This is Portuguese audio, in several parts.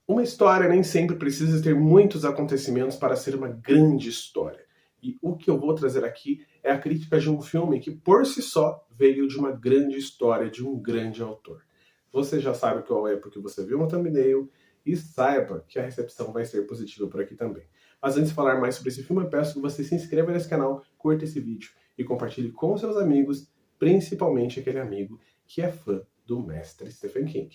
Uma história nem sempre precisa ter muitos acontecimentos para ser uma grande história. E o que eu vou trazer aqui é a crítica de um filme que, por si só, veio de uma grande história de um grande autor. Você já sabe qual é porque você viu no thumbnail e saiba que a recepção vai ser positiva por aqui também. Mas antes de falar mais sobre esse filme, eu peço que você se inscreva nesse canal, curta esse vídeo e compartilhe com seus amigos, principalmente aquele amigo que é fã do mestre Stephen King.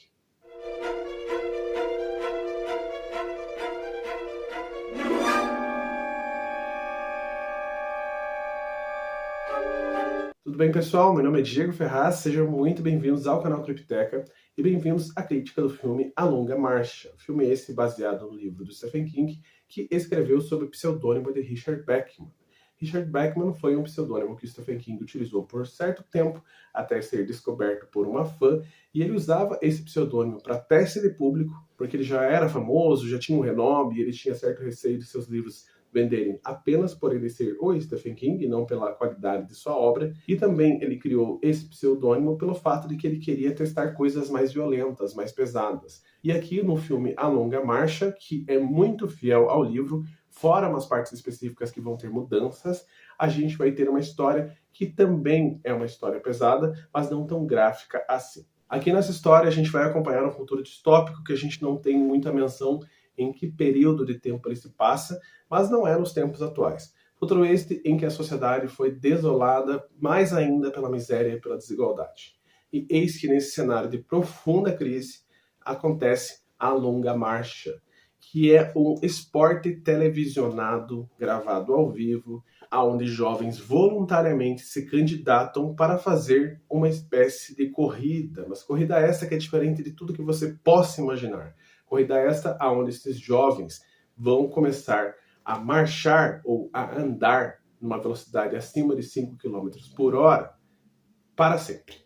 Tudo bem, pessoal? Meu nome é Diego Ferraz, sejam muito bem-vindos ao canal Cripteca e bem-vindos à crítica do filme A Longa Marcha. Filme esse baseado no livro do Stephen King, que escreveu sob o pseudônimo de Richard Bachman. Richard Bachman foi um pseudônimo que Stephen King utilizou por certo tempo até ser descoberto por uma fã, e ele usava esse pseudônimo para teste de público, porque ele já era famoso, já tinha um renome, e ele tinha certo receio de seus livros venderem apenas por ele ser o Stephen King e não pela qualidade de sua obra. E também ele criou esse pseudônimo pelo fato de que ele queria testar coisas mais violentas, mais pesadas. E aqui no filme A Longa Marcha, que é muito fiel ao livro, fora umas partes específicas que vão ter mudanças, a gente vai ter uma história que também é uma história pesada, mas não tão gráfica assim. Aqui nessa história a gente vai acompanhar um futuro distópico que a gente não tem muita menção em que período de tempo ele se passa, mas não é nos tempos atuais. Futuro este em que a sociedade foi desolada mais ainda pela miséria e pela desigualdade. E eis que nesse cenário de profunda crise acontece a Longa Marcha, que é um esporte televisionado, gravado ao vivo, onde jovens voluntariamente se candidatam para fazer uma espécie de corrida, mas corrida essa que é diferente de tudo que você possa imaginar. Corrida esta onde esses jovens vão começar a marchar ou a andar numa velocidade acima de 5 km por hora para sempre.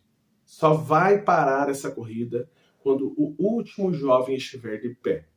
Só vai parar essa corrida quando o último jovem estiver de pé.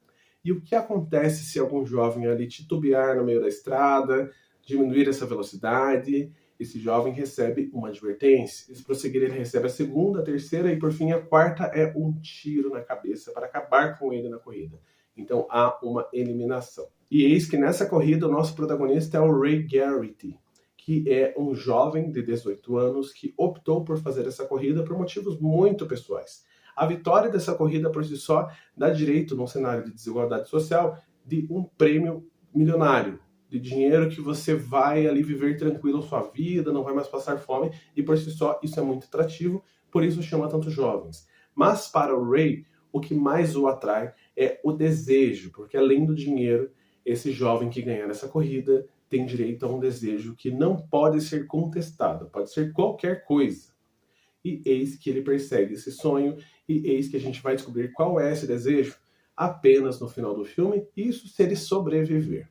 E o que acontece se algum jovem ali titubear no meio da estrada, diminuir essa velocidade? Esse jovem recebe uma advertência. Se prosseguir, ele recebe a segunda, a terceira e, por fim, a quarta é um tiro na cabeça para acabar com ele na corrida. Então, há uma eliminação. E eis que nessa corrida o nosso protagonista é o Ray Garrity, que é um jovem de 18 anos que optou por fazer essa corrida por motivos muito pessoais. A vitória dessa corrida por si só dá direito, num cenário de desigualdade social, de um prêmio milionário, de dinheiro que você vai ali viver tranquilo a sua vida, não vai mais passar fome, e por si só isso é muito atrativo, por isso chama tantos jovens. Mas para o Ray, o que mais o atrai é o desejo, porque além do dinheiro, esse jovem que ganhar essa corrida tem direito a um desejo que não pode ser contestado, pode ser qualquer coisa. E eis que ele persegue esse sonho, e eis que a gente vai descobrir qual é esse desejo apenas no final do filme, isso se ele sobreviver.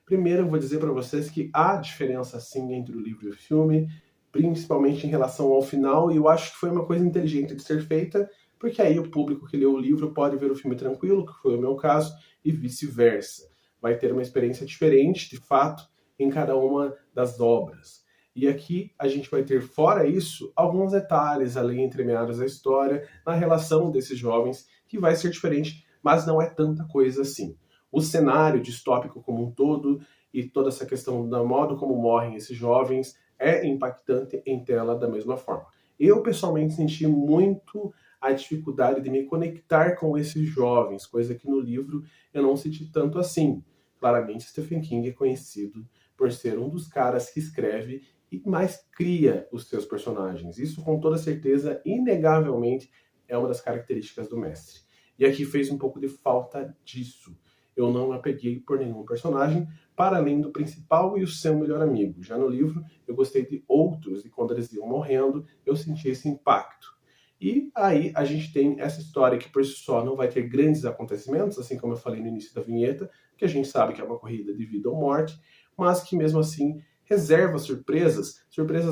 Primeiro, eu vou dizer para vocês que há diferença sim entre o livro e o filme, principalmente em relação ao final, e eu acho que foi uma coisa inteligente de ser feita, porque aí o público que leu o livro pode ver o filme tranquilo, que foi o meu caso, e vice-versa. Vai ter uma experiência diferente, de fato, em cada uma das obras. E aqui a gente vai ter, fora isso, alguns detalhes ali entremeados da história, na relação desses jovens, que vai ser diferente, mas não é tanta coisa assim. O cenário distópico como um todo e toda essa questão do modo como morrem esses jovens é impactante em tela da mesma forma. Eu, pessoalmente, senti muito a dificuldade de me conectar com esses jovens, coisa que no livro eu não senti tanto assim. Claramente, Stephen King é conhecido por ser um dos caras que escreve e mais cria os seus personagens. Isso, com toda certeza, inegavelmente, é uma das características do mestre. E aqui fez um pouco de falta disso. Eu não me apeguei por nenhum personagem, para além do principal e o seu melhor amigo. Já no livro, eu gostei de outros, e quando eles iam morrendo, eu senti esse impacto. E aí a gente tem essa história que por si só não vai ter grandes acontecimentos, assim como eu falei no início da vinheta, que a gente sabe que é uma corrida de vida ou morte, mas que mesmo assim reserva surpresas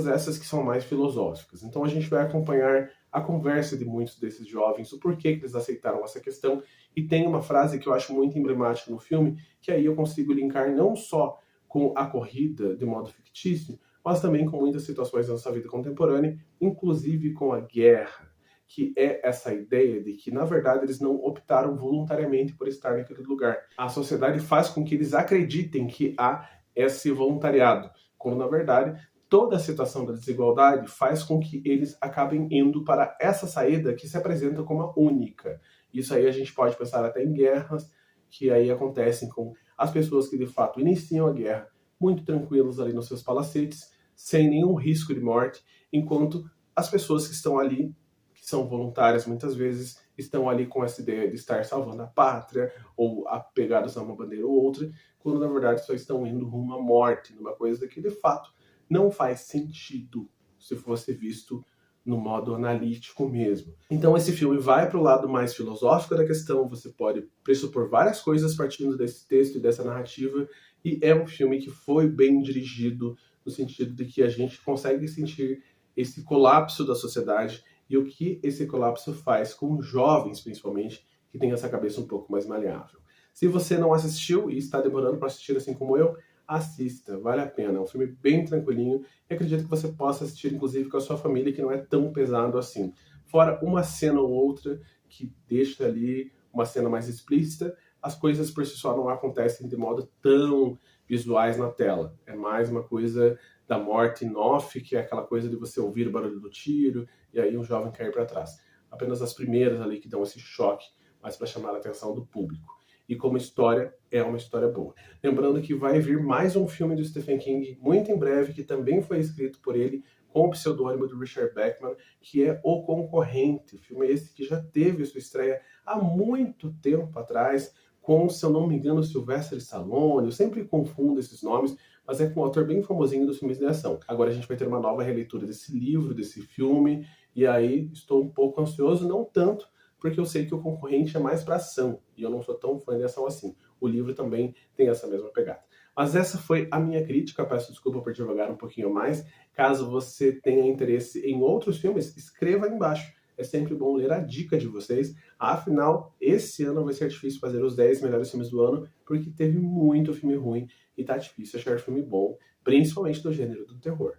essas que são mais filosóficas. Então a gente vai acompanhar a conversa de muitos desses jovens, o porquê que eles aceitaram essa questão, e tem uma frase que eu acho muito emblemática no filme, que aí eu consigo linkar não só com a corrida de modo fictício, mas também com muitas situações da nossa vida contemporânea, inclusive com a guerra, que é essa ideia de que, na verdade, eles não optaram voluntariamente por estar naquele lugar. A sociedade faz com que eles acreditem que há esse voluntariado, quando, na verdade, toda a situação da desigualdade faz com que eles acabem indo para essa saída que se apresenta como a única. Isso aí a gente pode pensar até em guerras, que aí acontecem com as pessoas que, de fato, iniciam a guerra muito tranquilos ali nos seus palacetes, sem nenhum risco de morte, enquanto as pessoas que estão ali, que são voluntárias muitas vezes, estão ali com essa ideia de estar salvando a pátria ou apegados a uma bandeira ou outra, quando na verdade só estão indo rumo à morte, numa coisa que de fato não faz sentido se fosse visto no modo analítico mesmo. Então esse filme vai para o lado mais filosófico da questão, você pode pressupor várias coisas partindo desse texto e dessa narrativa, e é um filme que foi bem dirigido no sentido de que a gente consegue sentir esse colapso da sociedade e o que esse colapso faz com jovens, principalmente, que têm essa cabeça um pouco mais maleável. Se você não assistiu e está demorando para assistir assim como eu, assista, vale a pena. É um filme bem tranquilinho e acredito que você possa assistir, inclusive, com a sua família, que não é tão pesado assim. Fora uma cena ou outra que deixa ali uma cena mais explícita, as coisas por si só não acontecem de modo tão visuais na tela. É mais uma coisa da morte in off, que é aquela coisa de você ouvir o barulho do tiro e aí um jovem cair para trás. Apenas as primeiras ali que dão esse choque, mas para chamar a atenção do público. E como história, é uma história boa. Lembrando que vai vir mais um filme do Stephen King muito em breve, que também foi escrito por ele, com o pseudônimo do Richard Bachman, que é O Concorrente. Filme esse que já teve sua estreia há muito tempo atrás, com, se eu não me engano, Sylvester Stallone. Eu sempre confundo esses nomes, mas é com um autor bem famosinho dos filmes de ação. Agora a gente vai ter uma nova releitura desse livro, desse filme, e aí estou um pouco ansioso, não tanto, porque eu sei que O Concorrente é mais para ação, e eu não sou tão fã de ação assim. O livro também tem essa mesma pegada. Mas essa foi a minha crítica, peço desculpa por devagar um pouquinho mais. Caso você tenha interesse em outros filmes, escreva aí embaixo. É sempre bom ler a dica de vocês. Afinal, esse ano vai ser difícil fazer os 10 melhores filmes do ano, porque teve muito filme ruim e tá difícil achar filme bom, principalmente do gênero do terror.